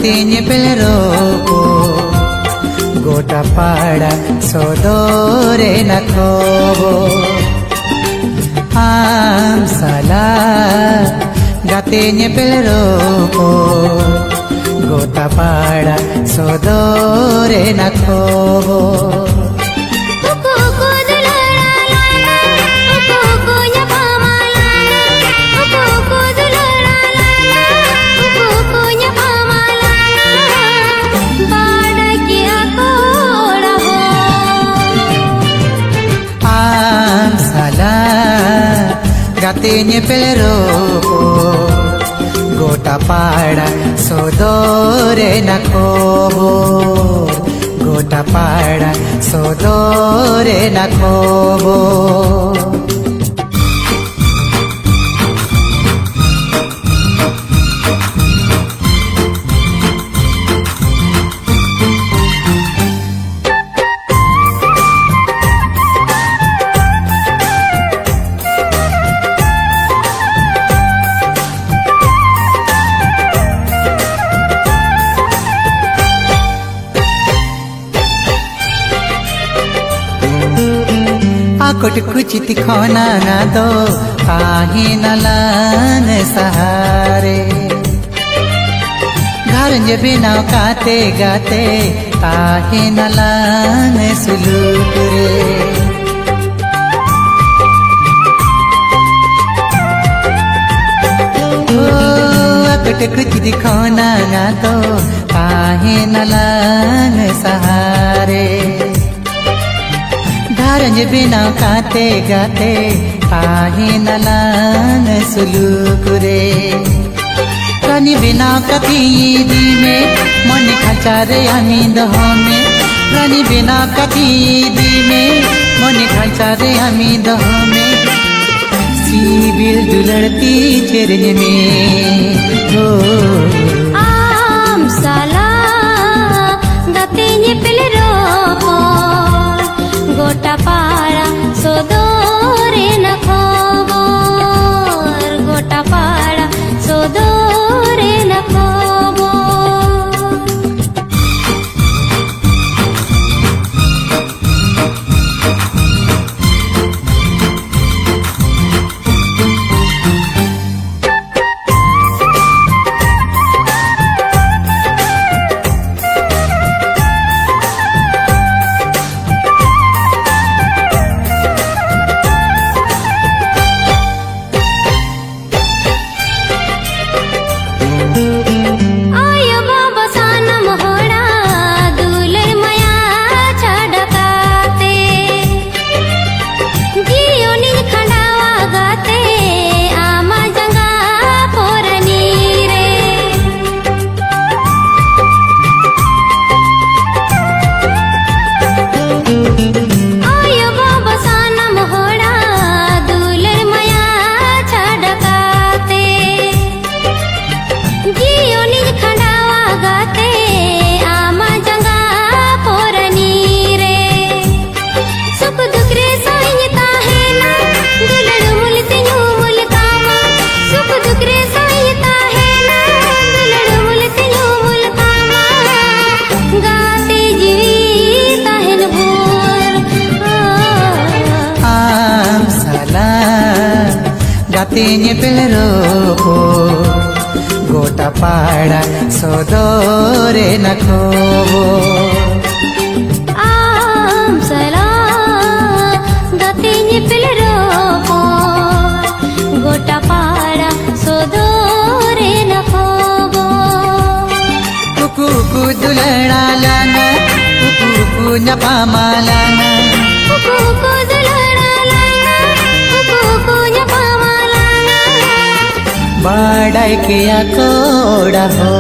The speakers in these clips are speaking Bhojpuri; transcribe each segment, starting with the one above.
gate nyepel roko gota pada sodore nakobo am sala gate nyepel roko gota pada sodore nakobo gate nyepel roko gota pada sodore nakobo gota pada sodore nakobo कोट कुचित खोना ना दो काहे न लान सहारे घर जे बिना काते गाते काहे न लान सुलूक रे कोट कुचित खोना ना दो काहे न लान सहारे रंज बिना खाते गाते काहे न लान सुलूक रे कनी बिना कथी दी में मन खचारे आमी दहमे कनी बिना कथी दी में मन खचारे आमी दहमे सीबिल दुलड़ती चरण में हो आम साला गते nyepel roko gota pada sodore nakobor gota pada sodore nakobor gate nyepel roko gota pada sodore nakobo am sala gate nyepel roko gota pada sodore nakobo kuku ku dulana lana kuku ku nyapa malana kuku ku dulana lana kuku ku nyapa बाड़ाई किया कोड़ा हो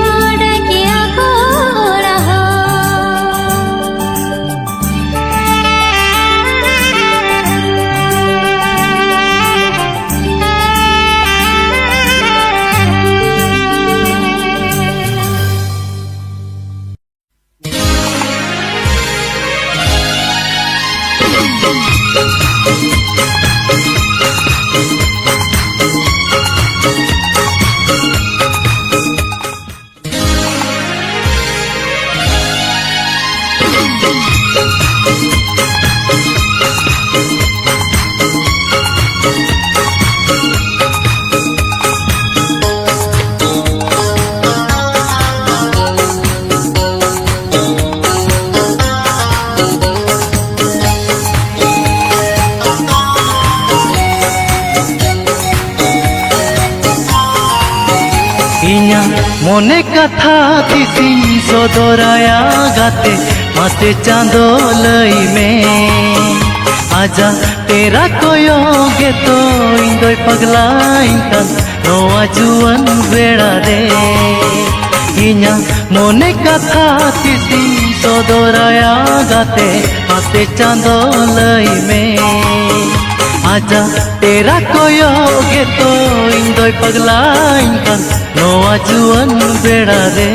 बाड़ाई किया कोड़ा हो इन्या मोने कथा तिसिन सदराया गाते मासे चांदो लई में आजा तेरा कोयोगे तो इंदोय पगला इंतन नोआ जुवन बेड़ा रे इन्या मोने कथा तिसिन सदराया गाते मासे चांदो लई में आजा तेरा कोयोगे तो इंदोय पगला इंतन नोआ जुवन बेड़ा रे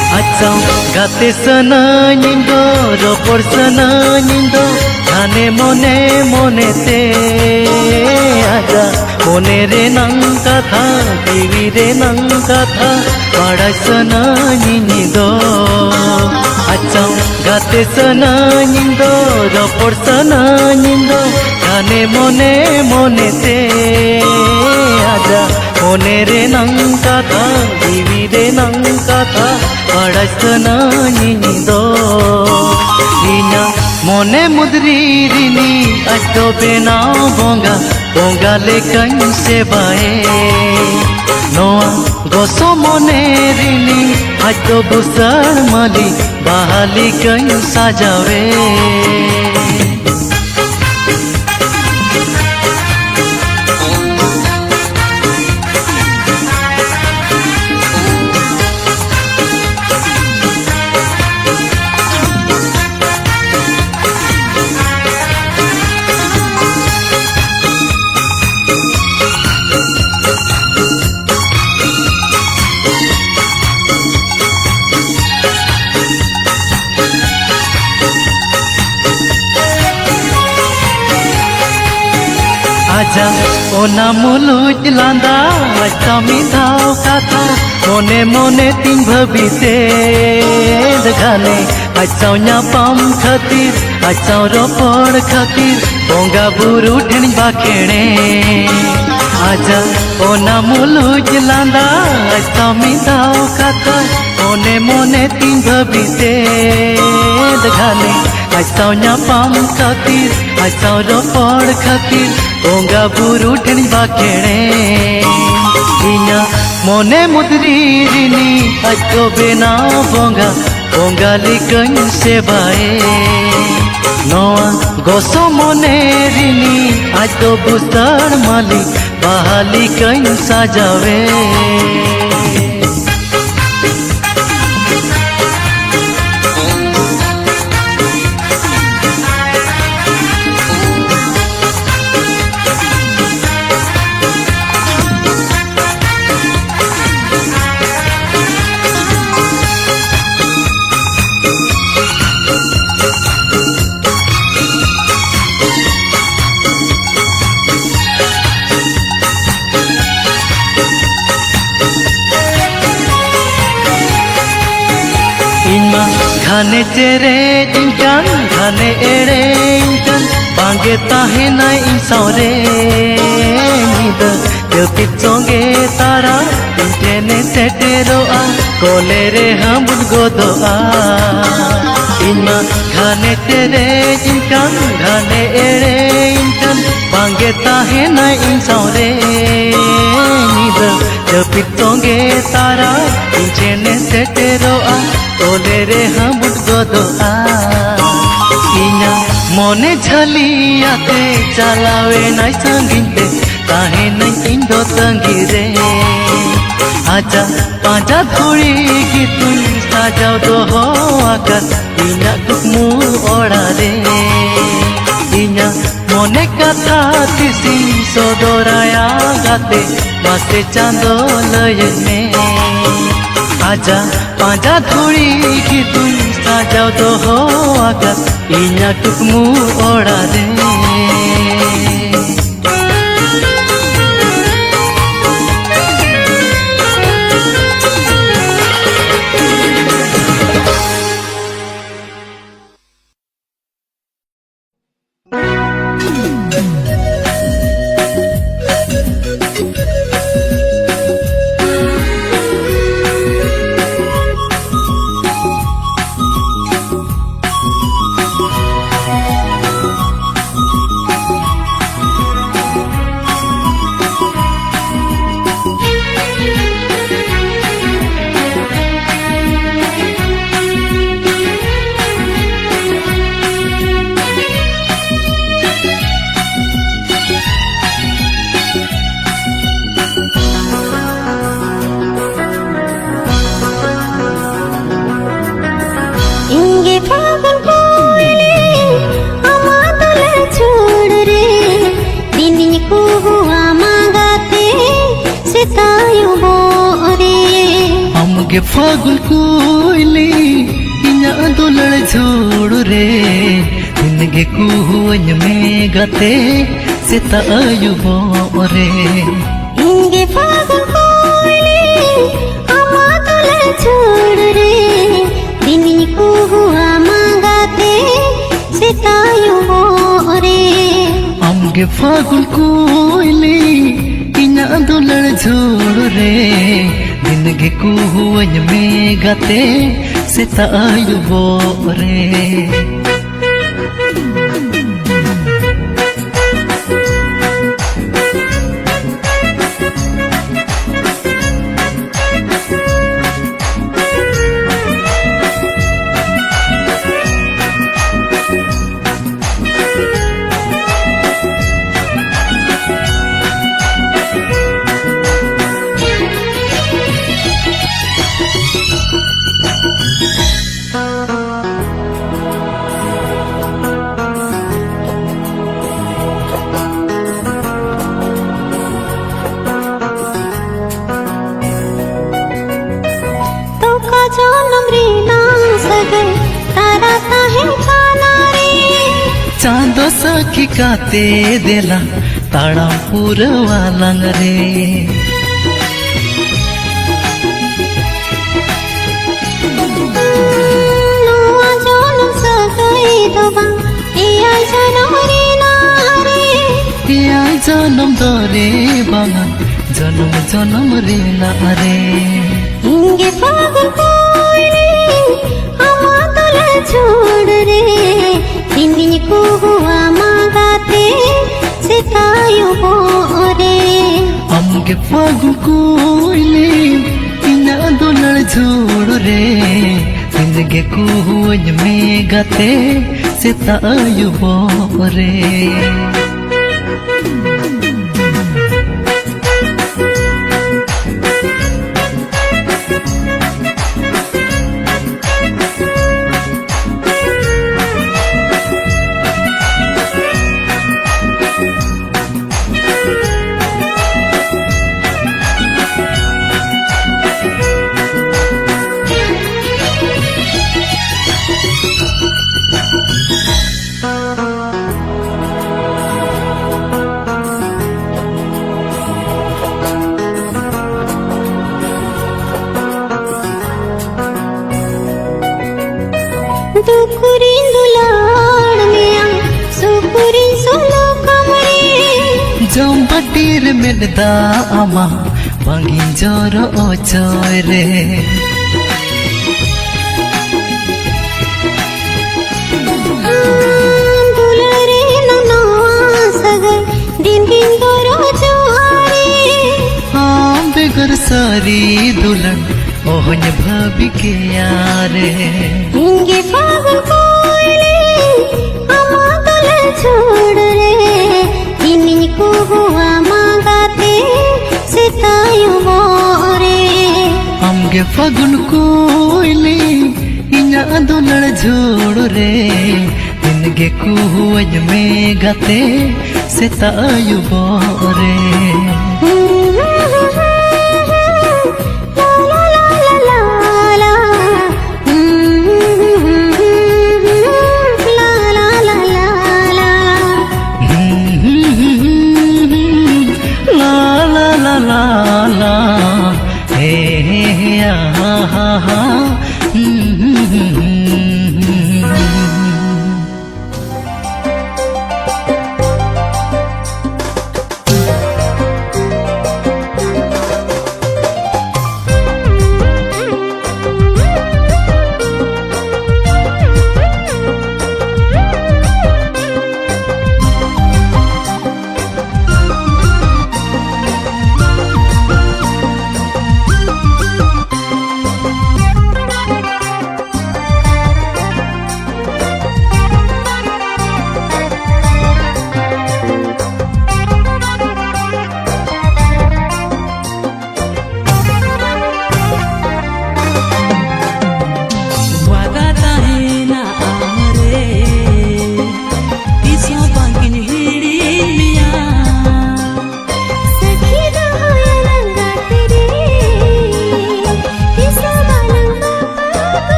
गाते सना निंदो रोपड़ सना निंदो थाने मोने मोने ते आजा मोने रे नंग कथा टीवी रे नंग कथा बड़ा सना निंदो अच्छा गाते सना निंदो रोपड़ सना निंदो थाने मोने मोने ते आजा मोने रे नंग कथा टीवी रे नंग कथा बड़ा सना निंदो इन्या मोने मुद्री रिनी अटो बेनाव बोंगा बोंगा लेकन से बाए नोआ गोसो मोने रिनी अटो बुसर माली बहाली कन साजावे आजा ओना मुलुज लांदा कमी दाव कथा मोने मोने तीन भविते दघाने अच्छा न्यापाम खातिर अच्छा रोपड़ खातिर बोंगा बुरु ठेन बाखेणे आजा ओना मुलुज लांदा कमी दाव कथा मोने मोने तीन भविते दघाने अच्छा न्यापाम खातिर अच्छा रोपड़ खातिर बोंगा बुरु ठेन बाखेणे इन्या मोने मुद्री रिनी अटो बेनाव बोंगा बोंगा लिकन से बाए नोआ गोसो मोने रिनी अटो बुस्तर माली बहाली कन साजावे इन्मा घाने चेरे इंटन घाने एड़े इंटन बांगे ताहे ना इंसारे निद जपित सोंगे तारा इंटेने सेटेरोआ कोले रे हम गोदोआ इन्मा घाने चेरे इंटन घाने एड़े इंटन बांगे ताहे ना इंसारे निद जपित सोंगे तारा इंटेने सेटेरोआ कोले रे हम गोदोआ इन्या मोने झलियाते चलावे नाई संगिते ताहे नाई इंदो तंगी रे आजा पांजा धोड़ी की तुम साजाव दो हो आकर इन्या तुकमु ओड़ा रे इन्या मोने कथा तिसी सदराया गाते मासे चांदो लयने आजा पांजा धोड़ी की तुम साजाव दो हो आकर इन्या तुकमु ओड़ा रे गे फागुन कोयली इन्या दुलड़ झोड़ रे इनगे कुहुअन में गते सेता आयुबो रे इंगे फागुन कोयली अमा दुलड़ झोड़ रे दिनी को हुआ मांगाते सितायुबो रे आमगे फागुन कोयली इन्या दुलड़ झोड़ रे इनगे कुहुअन में गते सेता आयुबो रे चांदो सखी काते देला ताड़ा पुरवाला रे जन्म दरे बांगा जन्म जन्म रे ना रे इंगे फागुन कोयली अमा दुलड़ झोड़ रे दिन को हुआ मांगाते सितायुबो रे आमगे फागुन कोयली इन्या दुलड़ झोड़ रे इनगे कुहुअन में गते सेता आयुबो रे दुकुरिन दुलाड़ में सुकुरिन सोलो कमरे जम्बटीर मेलदा आमा बांगी जोर ओचोय रे दुलरे ननवा सगर दिन दिन दोरो जोहारे हम बेगर सारी दुल्हन ओहन भाभी के यारे इंगे फागुन कोयली अमा दुलड़ झोड़ रे दिन को हुआ मांगाते सितायुबो रे आमगे फागुन कोयली इन्या दुलड़ झोड़ रे इनगे कुहुअन में गते सेता आयुबो रे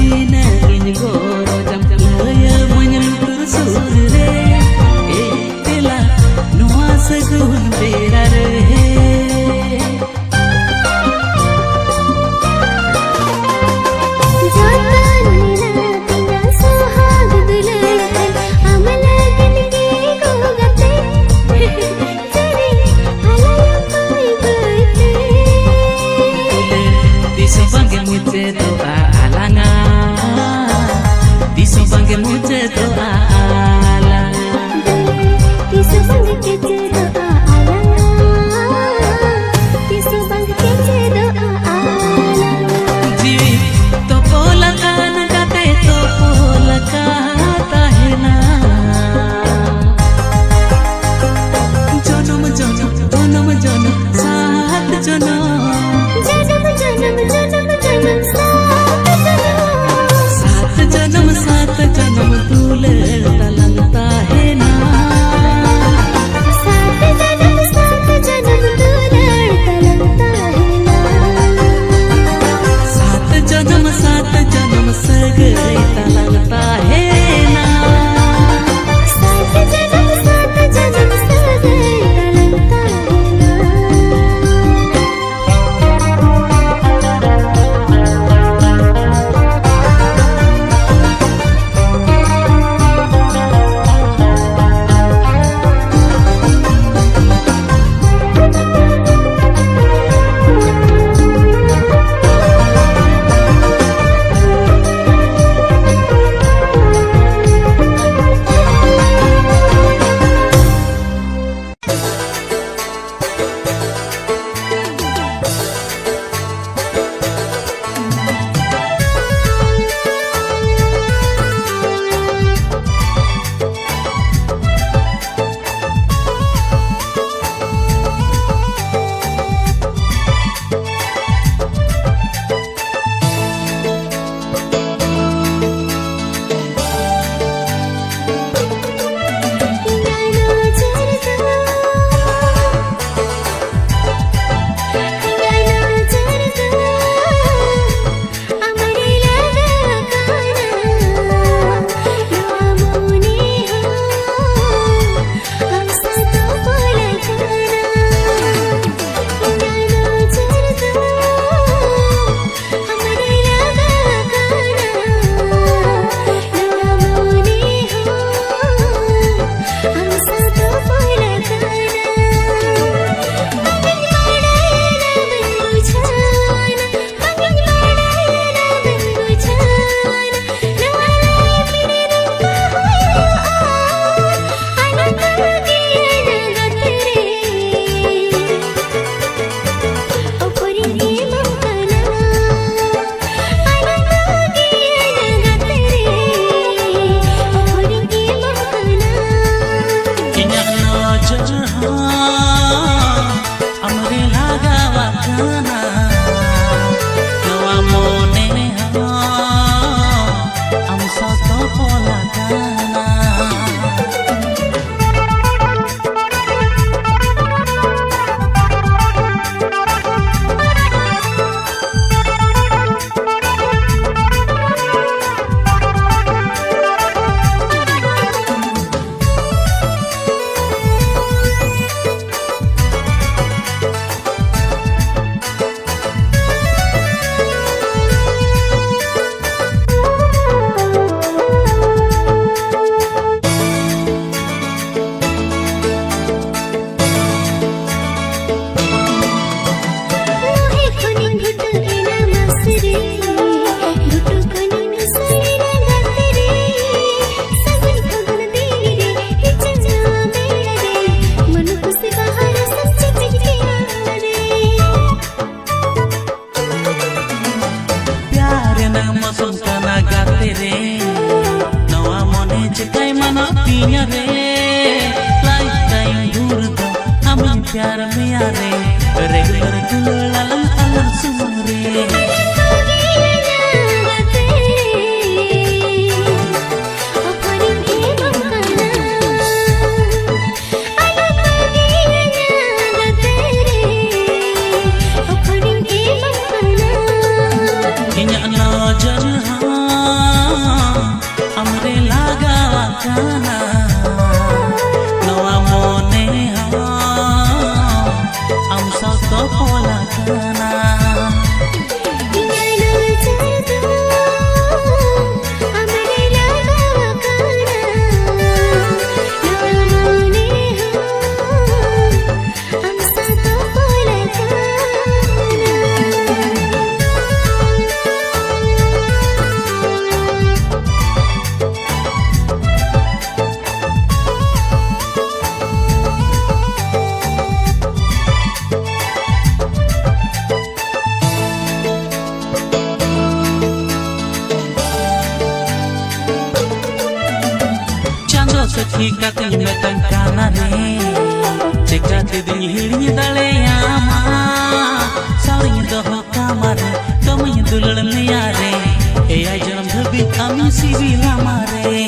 Ina goro jam laya menyentuh surre tela nuasa gun berare प्यार में यारे रेगुलर गुलालम अलम सुमरे Inya na jan ha सखी कातिन मेतम काना रे चिकाते दिन हिड़िन दाड़ेयामा सावरिन दोहो कामारे तमय दुलड़ लिया रे एया जन्म धबी आमी सिबिला मारे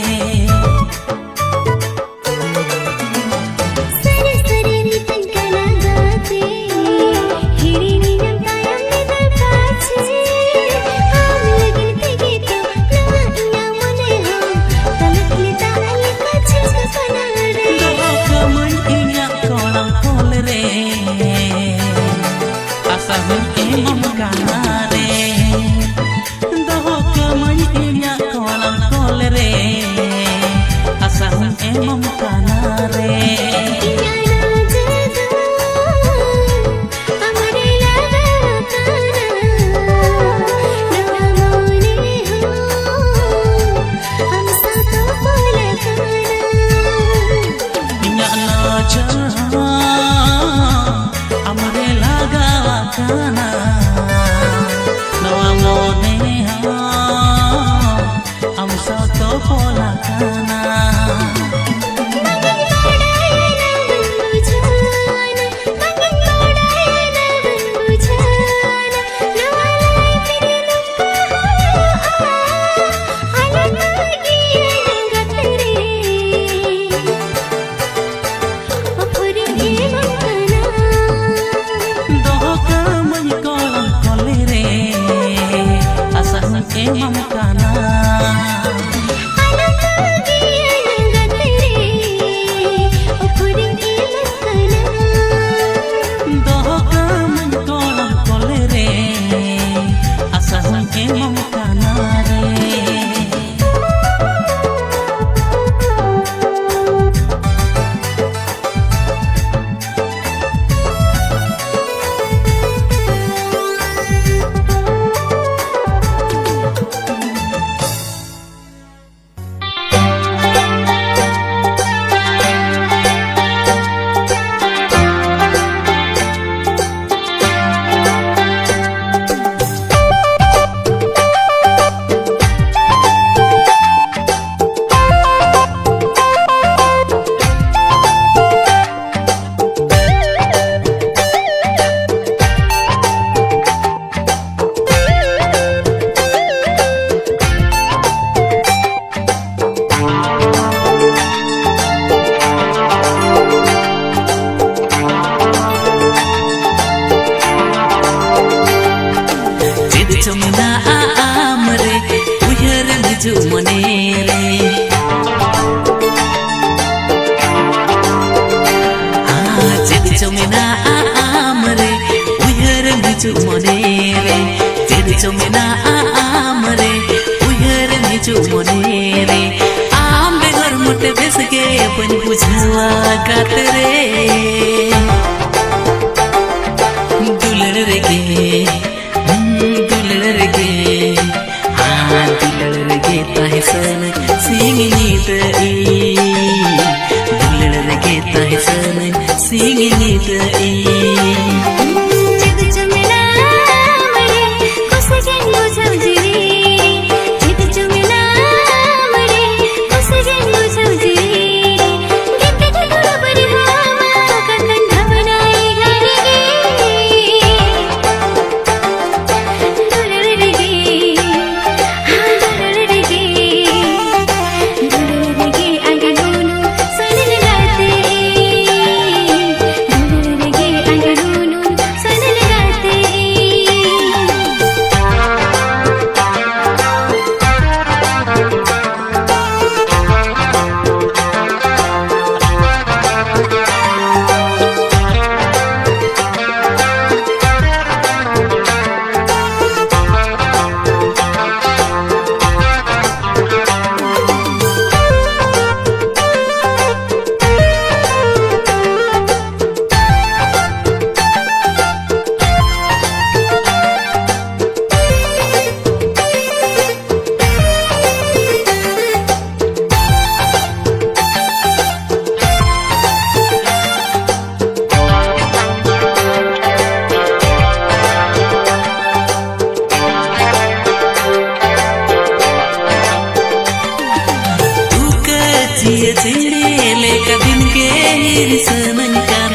risenengkan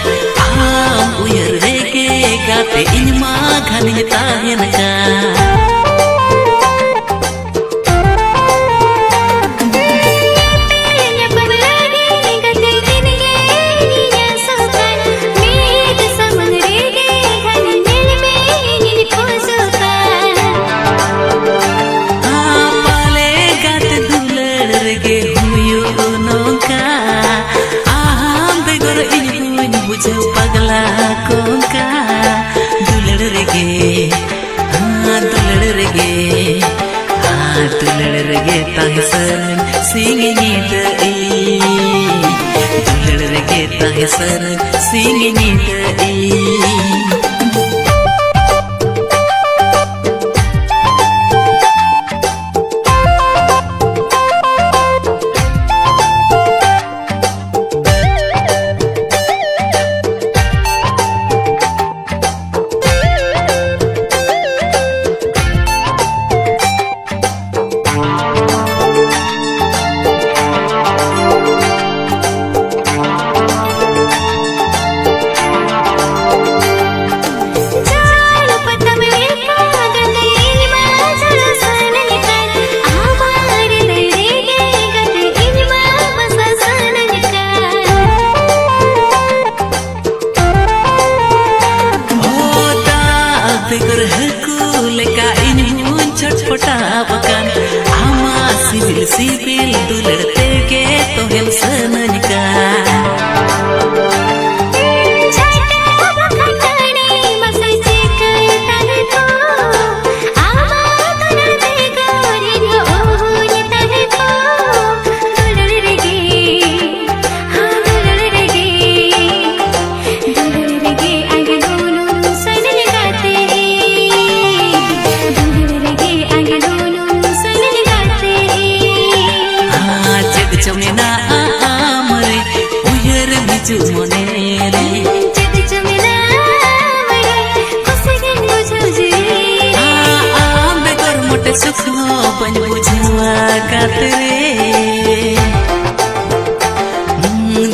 am uyar rege gate inma khani tahenkan pagla konka dulad rege tahisan singi dei dulad rege tahisan singi dei छटपटावkan ama sibil dular tege tohel senengkan Chomena amare uyar biju monere chomena amare kusagan bujhoji ambe kor mote sukhno ban bujhwa katre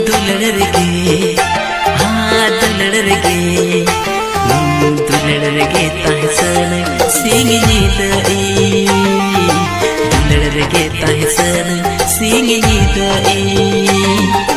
dulad rege tahsan singi dei dulad rege tahsan singi dei